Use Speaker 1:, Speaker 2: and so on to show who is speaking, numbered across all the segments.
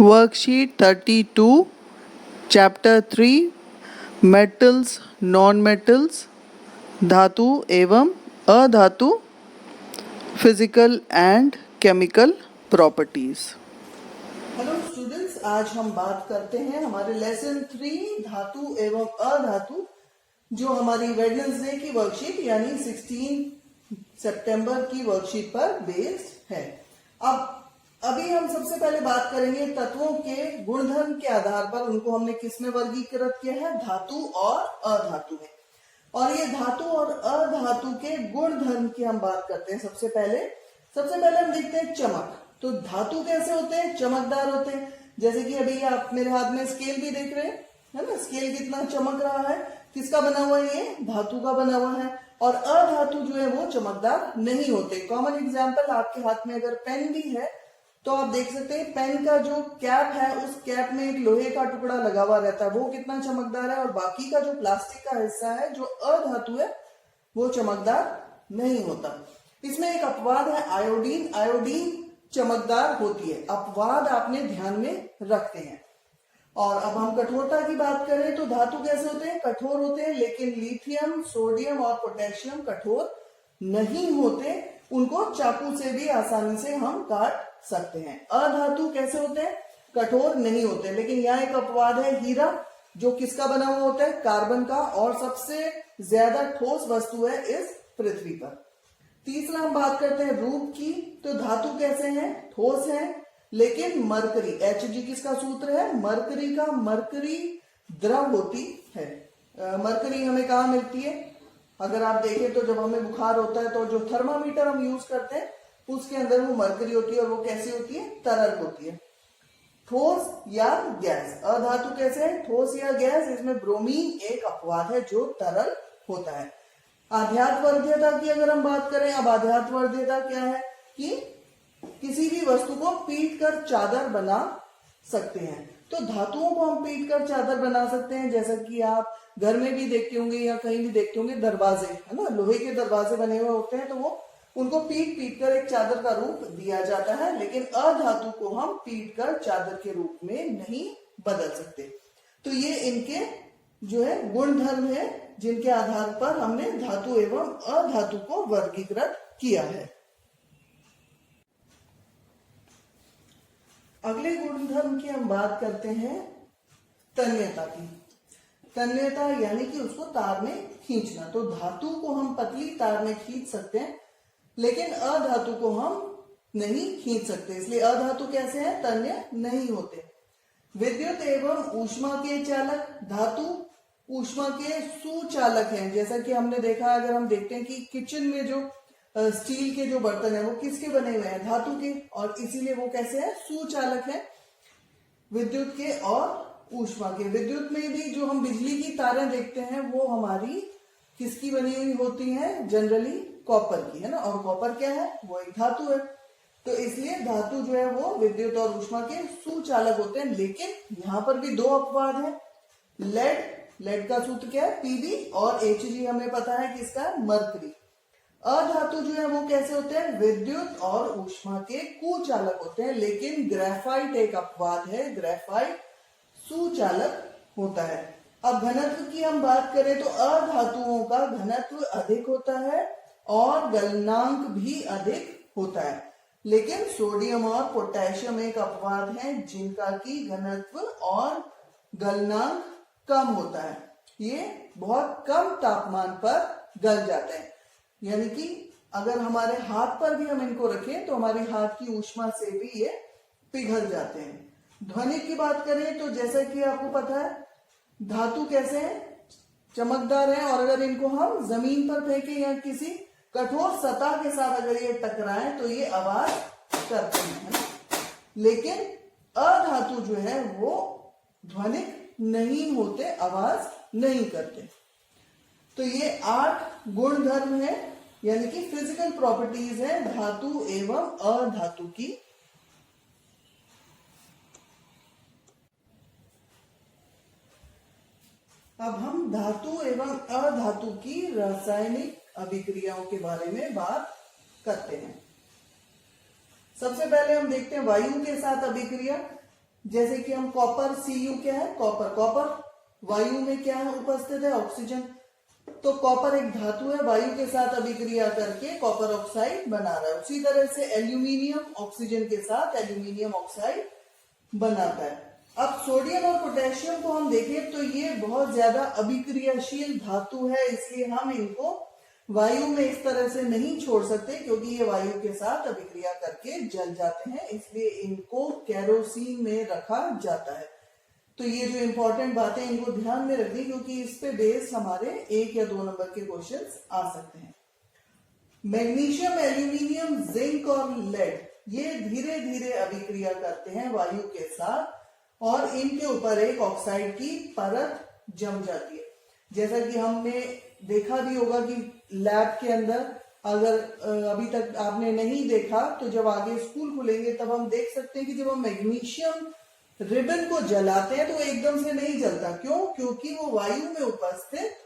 Speaker 1: Worksheet 32 chapter 3 metals non metals धातु एवं अधातु physical and chemical properties. Hello students, आज हम बात करते हैं हमारे लेसन 3 धातु एवं अधातु जो हमारी वेडनेसडे की वर्कशीट यानी 16 सितंबर की वर्कशीट पर बेस्ड है। अभी हम सबसे पहले बात करेंगे तत्वों के गुणधर्म के आधार पर उनको हमने किस में वर्गीकृत किया है, धातु और अधातु में। और ये धातु और अधातु के गुणधर्म की हम बात करते हैं। सबसे पहले हम देखते हैं चमक। तो धातु कैसे होते हैं? चमकदार होते हैं। जैसे कि अभी आप मेरे हाथ में स्केल भी देख रहे हैं, है ना? स्केल कितना चमक रहा है। किसका बना हुआ है? ये धातु का बना हुआ है। और अधातु जो है वो चमकदार नहीं होते। कॉमन एग्जाम्पल, आपके हाथ में अगर पेन भी है तो आप देख सकते हैं पेन का जो कैप है उस कैप में एक लोहे का टुकड़ा लगा हुआ रहता है, वो कितना चमकदार है। और बाकी का जो प्लास्टिक का हिस्सा है जो अधातु है वो चमकदार नहीं होता। इसमें एक अपवाद है आयोडीन। आयोडीन चमकदार होती है। अपवाद आपने ध्यान में रखते हैं। और अब हम कठोरता की बात करें तो धातु कैसे होते हैं? कठोर होते हैं। लेकिन लिथियम, सोडियम और पोटेशियम कठोर नहीं होते। उनको चाकू से भी आसानी से हम काट सकते हैं। अधातु कैसे होते हैं? कठोर नहीं होते। लेकिन यहाँ एक अपवाद है, हीरा, जो किसका बना हुआ होता है? कार्बन का, और सबसे ज्यादा ठोस वस्तु है इस पृथ्वी पर। तीसरा हम बात करते हैं रूप की। तो धातु कैसे हैं? ठोस हैं। लेकिन मरकरी, Hg किसका सूत्र है? मरकरी का। मरकरी द्रव होती है। मरकरी हमें कहाँ मिलती है? अगर आप देखें तो जब हमें बुखार होता है तो जो थर्मामीटर हम यूज करते हैं उसके अंदर वो मरकरी होती है। और वो कैसी होती है? तरल होती है। ठोस या गैस। अधातु कैसे है? ठोस या गैस। इसमें ब्रोमीन एक अपवाद है जो तरल होता है। आध्यात्वर्ध्यता की अगर हम बात करें, अब आध्यात्वर्ध्यता क्या है कि किसी भी वस्तु को पीट कर चादर बना सकते हैं। तो धातुओं को हम पीट कर चादर बना सकते हैं। जैसा कि आप घर में भी देखते होंगे या कहीं भी देखते होंगे, दरवाजे, है ना, लोहे के दरवाजे बने हुए होते हैं। तो वो उनको पीट पीट कर एक चादर का रूप दिया जाता है। लेकिन अधातु को हम पीट कर चादर के रूप में नहीं बदल सकते। तो ये इनके जो है गुणधर्म है जिनके आधार पर हमने धातु एवं अधातु को वर्गीकृत किया है। अगले गुणधर्म की हम बात करते हैं तन्यता की। तन्यता यानी कि उसको तार में खींचना। तो धातु को हम पतली तार में खींच सकते हैं लेकिन अधातु को हम नहीं खींच सकते। इसलिए अधातु कैसे हैं? तन्य नहीं होते। विद्युत एवं ऊष्मा के चालक। धातु ऊष्मा के सुचालक हैं। जैसा कि हमने देखा, अगर हम देखते हैं कि किचन में जो स्टील के जो बर्तन है वो किसके बने हुए हैं? धातु के। और इसीलिए वो कैसे है? सुचालक है विद्युत के और ऊष्मा के। विद्युत में भी जो हम बिजली की तारें देखते हैं वो हमारी किसकी बनी हुई होती हैं? जनरली कॉपर की, है ना। और कॉपर क्या है? वो एक धातु है। तो इसलिए धातु जो है वो विद्युत और ऊष्मा के सुचालक होते हैं। लेकिन यहाँ पर भी दो अपवाद है। लेड का सूत्र क्या है? Pb। और Hg हमें पता है किसका? मरकरी। अधातु जो है वो कैसे होते हैं? विद्युत और ऊष्मा के कुचालक होते हैं। लेकिन ग्रेफाइट एक अपवाद है। ग्रेफाइट सुचालक होता है। अब घनत्व की हम बात करें तो अधातुओं का घनत्व अधिक होता है और गलनांक भी अधिक होता है। लेकिन सोडियम और पोटेशियम एक अपवाद है जिनका की घनत्व और गलनांक कम होता है। ये बहुत कम तापमान पर गल जाते हैं। यानी कि अगर हमारे हाथ पर भी हम इनको रखें तो हमारे हाथ की ऊष्मा से भी ये पिघल जाते हैं। ध्वनि की बात करें तो जैसा कि आपको पता है धातु कैसे है? चमकदार है। और अगर इनको हम जमीन पर फेंकें या किसी कठोर सतह के साथ अगर ये टकराएं तो ये आवाज करते हैं, है ना। लेकिन अधातु जो है वो ध्वनिक नहीं होते, आवाज नहीं करते। तो ये 8 गुणधर्म है यानी कि फिजिकल प्रॉपर्टीज है धातु एवं अधातु की। अब हम धातु एवं अधातु की रासायनिक अभिक्रियाओं के बारे में बात करते हैं। सबसे पहले हम देखते हैं वायु के साथ अभिक्रिया। जैसे कि हम कॉपर, Cu क्या है, कॉपर, कॉपर वायु में क्या है, उपस्थित है, ऑक्सीजन। तो कॉपर एक धातु है, वायु के साथ अभिक्रिया करके कॉपर ऑक्साइड बना रहा है। उसी तरह से एल्यूमिनियम ऑक्सीजन के साथ एल्यूमिनियम ऑक्साइड बनाता है। अब सोडियम और पोटेशियम को हम देखें तो ये बहुत ज्यादा अभिक्रियाशील धातु है, इसलिए हम इनको वायु में इस तरह से नहीं छोड़ सकते, क्योंकि ये वायु के साथ अभिक्रिया करके जल जाते हैं, इसलिए इनको केरोसिन में रखा जाता है। तो ये जो इंपॉर्टेंट बातें इनको ध्यान में रखनी, क्योंकि इस पे बेस हमारे 1 या 2 नंबर के क्वेश्चंस आ सकते हैं। मैग्नीशियम, एल्यूमिनियम, जिंक और लेड ये धीरे धीरे अभिक्रिया करते हैं वायु के साथ और इनके ऊपर एक ऑक्साइड की परत जम जाती है। जैसा कि हमने देखा भी होगा कि लैब के अंदर, अगर अभी तक आपने नहीं देखा तो जब आगे स्कूल खुलेंगे तब हम देख सकते हैं कि जब हम मैग्नीशियम रिबन को जलाते हैं तो वो एकदम से नहीं जलता। क्यों? क्योंकि वो वायु में उपस्थित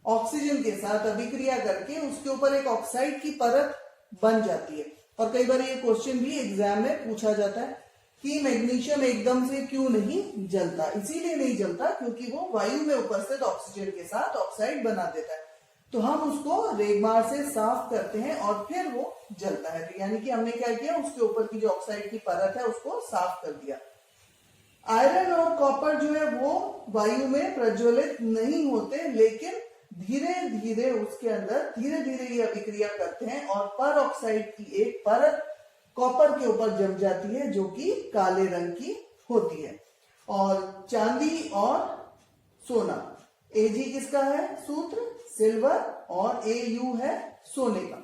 Speaker 1: ऑक्सीजन के साथ अभिक्रिया करके उसके ऊपर एक ऑक्साइड की परत बन जाती है। और कई बार ये क्वेश्चन भी एग्जाम में पूछा जाता है कि मैग्नीशियम एकदम से क्यों नहीं जलता। इसीलिए नहीं जलता क्योंकि वो वायु में उपस्थित ऑक्सीजन के साथ ऑक्साइड बना देता है। तो हम उसको रेगमार से साफ करते हैं और फिर वो जलता है। यानी कि हमने क्या किया, उसके ऊपर की जो ऑक्साइड की परत है उसको साफ कर दिया। आयरन और कॉपर जो है वो वायु में प्रज्वलित नहीं होते, लेकिन धीरे धीरे उसके अंदर धीरे धीरे ये अभिक्रिया करते हैं और पर ऑक्साइड की एक परत कॉपर के ऊपर जम जाती है जो कि काले रंग की होती है। और चांदी और सोना, Ag किसका है सूत्र, सिल्वर, और Au है सोने का।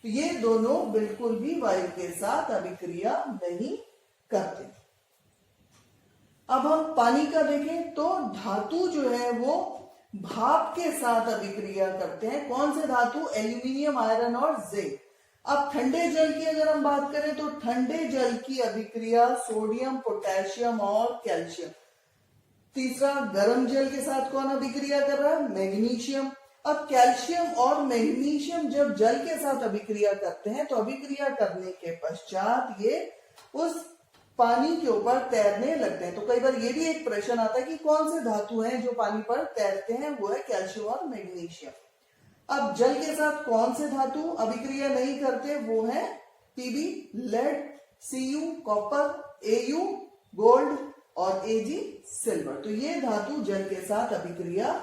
Speaker 1: तो ये दोनों बिल्कुल भी वायु के साथ अभिक्रिया नहीं करते। अब हम पानी का देखें तो धातु जो है वो भाप के साथ अभिक्रिया करते हैं। कौन से धातु? एल्यूमिनियम, आयरन और जिंक। अब ठंडे जल की अगर हम बात करें तो ठंडे जल की अभिक्रिया सोडियम, पोटेशियम और कैल्शियम। तीसरा, गर्म जल के साथ कौन अभिक्रिया कर रहा है? मैग्नीशियम। अब कैल्शियम और मैग्नीशियम जब जल के साथ अभिक्रिया करते हैं तो अभिक्रिया करने के पश्चात ये उस पानी के ऊपर तैरने लगते हैं। तो कई बार ये भी एक प्रश्न आता है कि कौन से धातु हैं जो पानी पर तैरते हैं? वो है कैल्शियम और मैग्नीशियम। अब जल के साथ कौन से धातु अभिक्रिया नहीं करते? वो है Pb, lead, Cu, copper, Au, gold और Ag, सिल्वर। तो ये धातु जल के साथ अभिक्रिया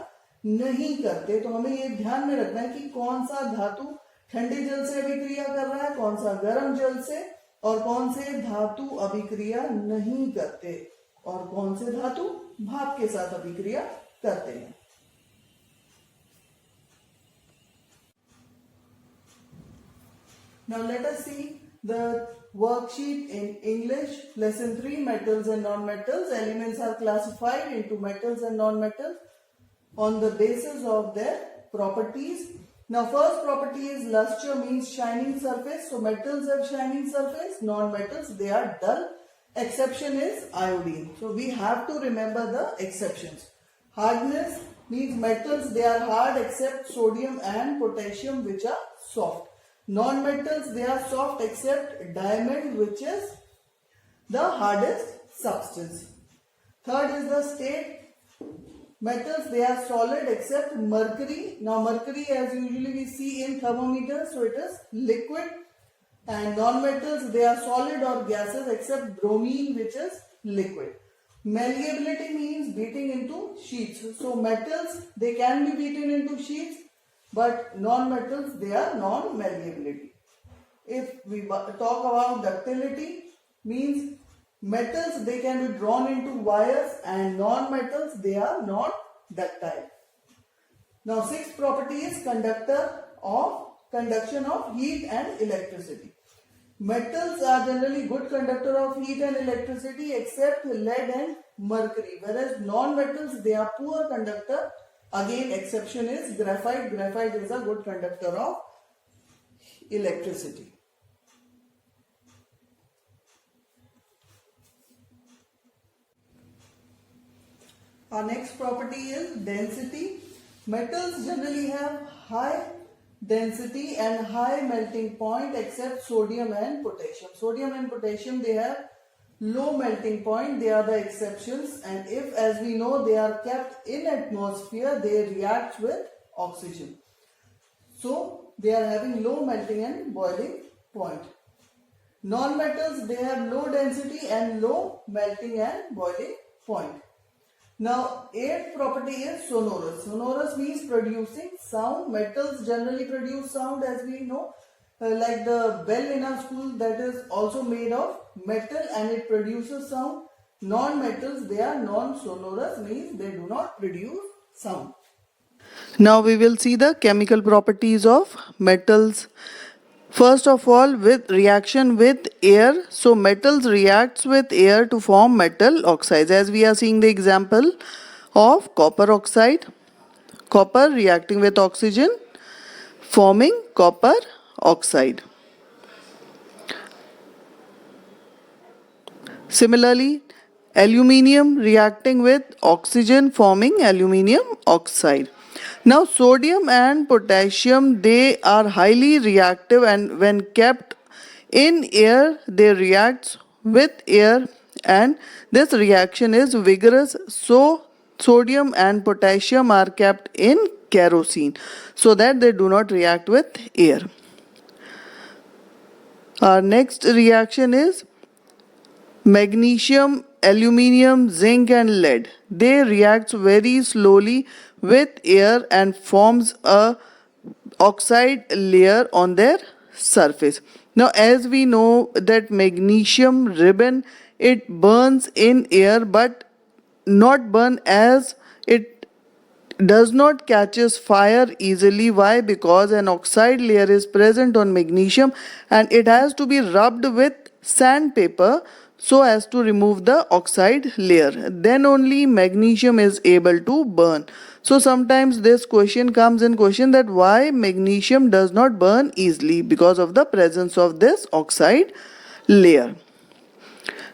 Speaker 1: नहीं करते। तो हमें ये ध्यान में रखना है कि कौन सा धातु ठंडे जल से अभिक्रिया कर रहा है, कौन सा गर्म जल से, और कौन से धातु अभिक्रिया नहीं करते और कौन से धातु भाप के साथ अभिक्रिया करते हैं। Now let us see the worksheet in English. Lesson 3, metals and non-metals. Elements are classified into metals and non-metals on the basis of their properties. Now first property is luster, means shining surface. So metals have shining surface, non-metals they are dull. Exception is iodine. So we have to remember the exceptions. Hardness means metals they are hard except sodium and potassium which are soft. Non-metals they are soft except diamond which is the hardest substance. Third is the state. Metals they are solid except mercury. Now mercury as usually we see in thermometer, so it is liquid. And non-metals they are solid or gases except bromine which is liquid. Malleability means beating into sheets. So metals they can be beaten into sheets, but non-metals they are non-malleability. If we talk about ductility, means metals they can be drawn into wires and non-metals they are not ductile. Now sixth property is conduction of heat and electricity. Metals are generally good conductor of heat and electricity except lead and mercury, whereas non-metals they are poor conductor. Again exception is graphite. Graphite is a good conductor of electricity. Our next property is density. Metals generally have high density and high melting point except sodium and potassium. Sodium and potassium they have low melting point, they are the exceptions, and if, as we know, they are kept in atmosphere, they react with oxygen. So they are having low melting and boiling point. Non-metals, they have low density and low melting and boiling point. Now, eighth property is sonorous. Sonorous means producing sound. Metals generally produce sound, as we know. Like the bell in our school, that is also made of metal and it produces sound. Non-metals, they are non-sonorous, means they do not produce sound. Now we will see the chemical properties of metals. First of all, with reaction with air. So metals reacts with air to form metal oxides, as we are seeing the example of copper oxide. Copper reacting with oxygen forming copper oxide. Similarly, aluminium reacting with oxygen forming aluminium oxide. Now sodium and potassium, they are highly reactive, and when kept in air they react with air, and this reaction is vigorous. So sodium and potassium are kept in kerosene so that they do not react with air. Our next reaction is magnesium, aluminium, zinc and lead. They react very slowly with air and forms a oxide layer on their surface. Now as we know that magnesium ribbon, it burns in air but not burn as it does not catches fire easily. Why? Because an oxide layer is present on magnesium and it has to be rubbed with sandpaper so as to remove the oxide layer. Then only magnesium is able to burn. So sometimes this question comes in question that why magnesium does not burn easily, because of the presence of this oxide layer.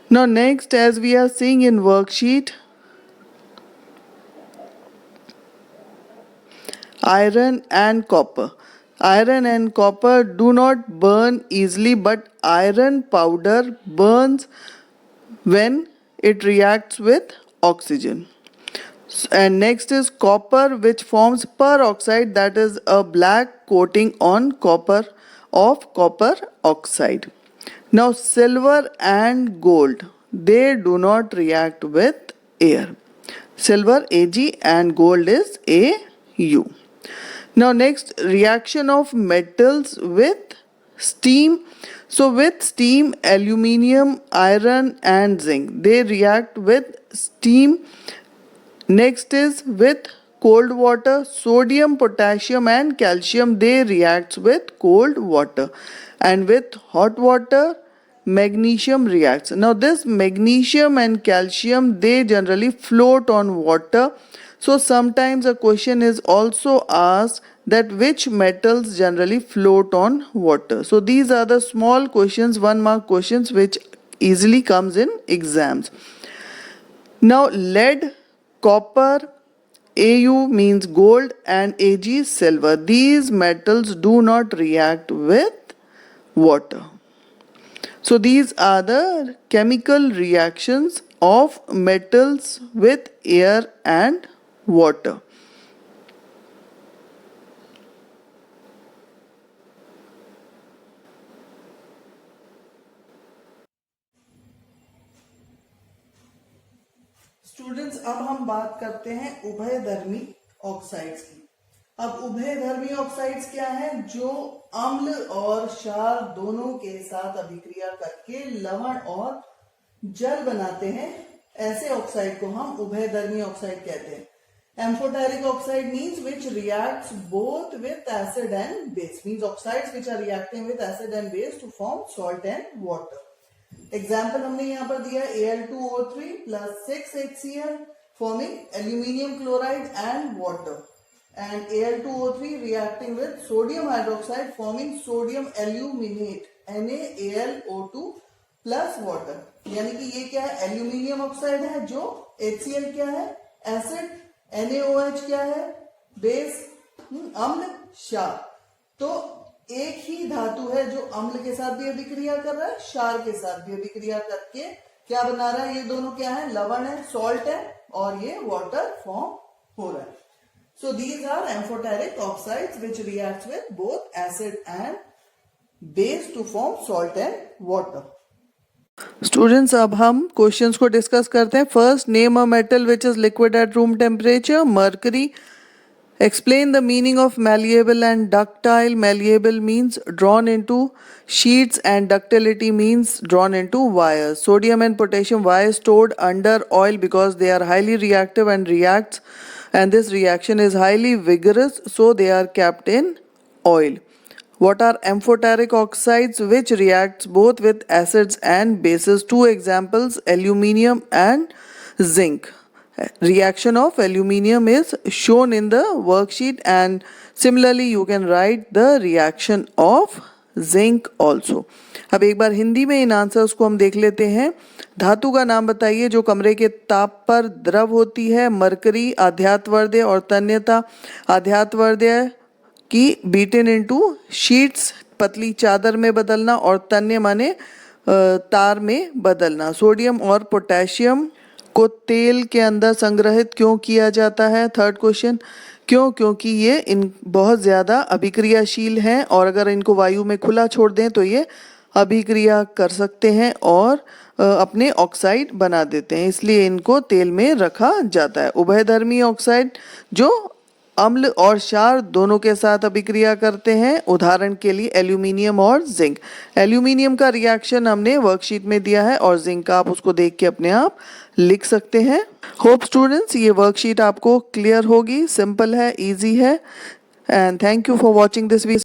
Speaker 1: Now next, as we are seeing in worksheet, iron and copper. Iron and copper do not burn easily, but iron powder burns when it reacts with oxygen. And next is copper, which forms peroxide, that is a black coating on copper of copper oxide. Now silver and gold, they do not react with air. Silver Ag and gold is Au. Now next, reaction of metals with steam. So with steam, aluminium, iron and zinc, they react with steam. Next is with cold water, sodium, potassium and calcium, they react with cold water. And with hot water, magnesium reacts. Now this magnesium and calcium, they generally float on water. So sometimes a question is also asked that which metals generally float on water. So these are the small questions, 1 mark questions, which easily comes in exams. Now lead, copper, Au means gold and Ag silver. These metals do not react with water. So these are the chemical reactions of metals with air and water. Students, अब हम बात करते हैं उभयधर्मी oxides की। अब उभयधर्मी oxides क्या है? जो अम्ल और क्षार दोनों के साथ अभिक्रिया करके लवण और जल बनाते हैं, ऐसे ऑक्साइड को हम उभयधर्मी ऑक्साइड कहते हैं। Amphoteric oxide means which reacts both with acid and base, means oxides which are reacting with acid and base to form salt and water. Example हमने यहाँ पर दिया Al2O3 plus 6HCl forming aluminium chloride and water, and Al2O3 reacting with sodium hydroxide forming sodium aluminate NaAlO2 plus water। यानी कि ये क्या है? Aluminium oxide है, जो HCl क्या है? एसिड, NaOH क्या है? बेस, अम्ल, क्षार। तो एक ही धातु है जो अम्ल के साथ भी अभिक्रिया कर रहा है, क्षार के साथ भी अभिक्रिया करके क्या बना रहा है? ये दोनों क्या है? लवण है, सॉल्ट है, और ये वाटर फॉर्म हो रहा है. So these are amphoteric oxides which reacts with both acid and base to form salt and water. Students, अब हम क्वेश्चंस को डिस्कस करते हैं. First, name a metal which is liquid at room temperature. Mercury. Explain the meaning of malleable and ductile. Malleable means drawn into sheets and ductility means drawn into wires. Sodium and potassium, why stored under oil? Because they are highly reactive and reacts, and this reaction is highly vigorous, so they are kept in oil. What are amphoteric oxides which reacts both with acids and bases? Two examples, aluminium and zinc. Reaction of aluminium is shown in the worksheet, and similarly you can write the reaction of zinc also. अब एक बार हिंदी में इन answers को हम देख लेते हैं. धातु का नाम बताइए जो कमरे के ताप पर द्रव होती है. मरकरी आध्यात्वर्धय और तन्यता. आध्यात्वर्धय की बीटन इनटू शीट्स, पतली चादर में बदलना, और तन्य माने तार में बदलना. सोडियम और पोटेशियम को तेल के अंदर संग्रहित क्यों किया जाता है? थर्ड क्वेश्चन, क्यों? क्योंकि ये इन बहुत ज़्यादा अभिक्रियाशील हैं, और अगर इनको वायु में खुला छोड़ दें तो ये अभिक्रिया कर सकते हैं और अपने ऑक्साइड बना देते हैं, इसलिए इनको तेल में रखा जाता है. उभयधर्मी ऑक्साइड जो अम्ल और क्षार दोनों के साथ अभिक्रिया करते हैं, उदाहरण के लिए एल्यूमिनियम और जिंक. एल्यूमिनियम का रिएक्शन हमने वर्कशीट में दिया है, और जिंक का आप उसको देख के अपने आप लिख सकते हैं. होप स्टूडेंट्स ये वर्कशीट आपको क्लियर होगी. सिंपल है, इजी है, and thank you for watching this video.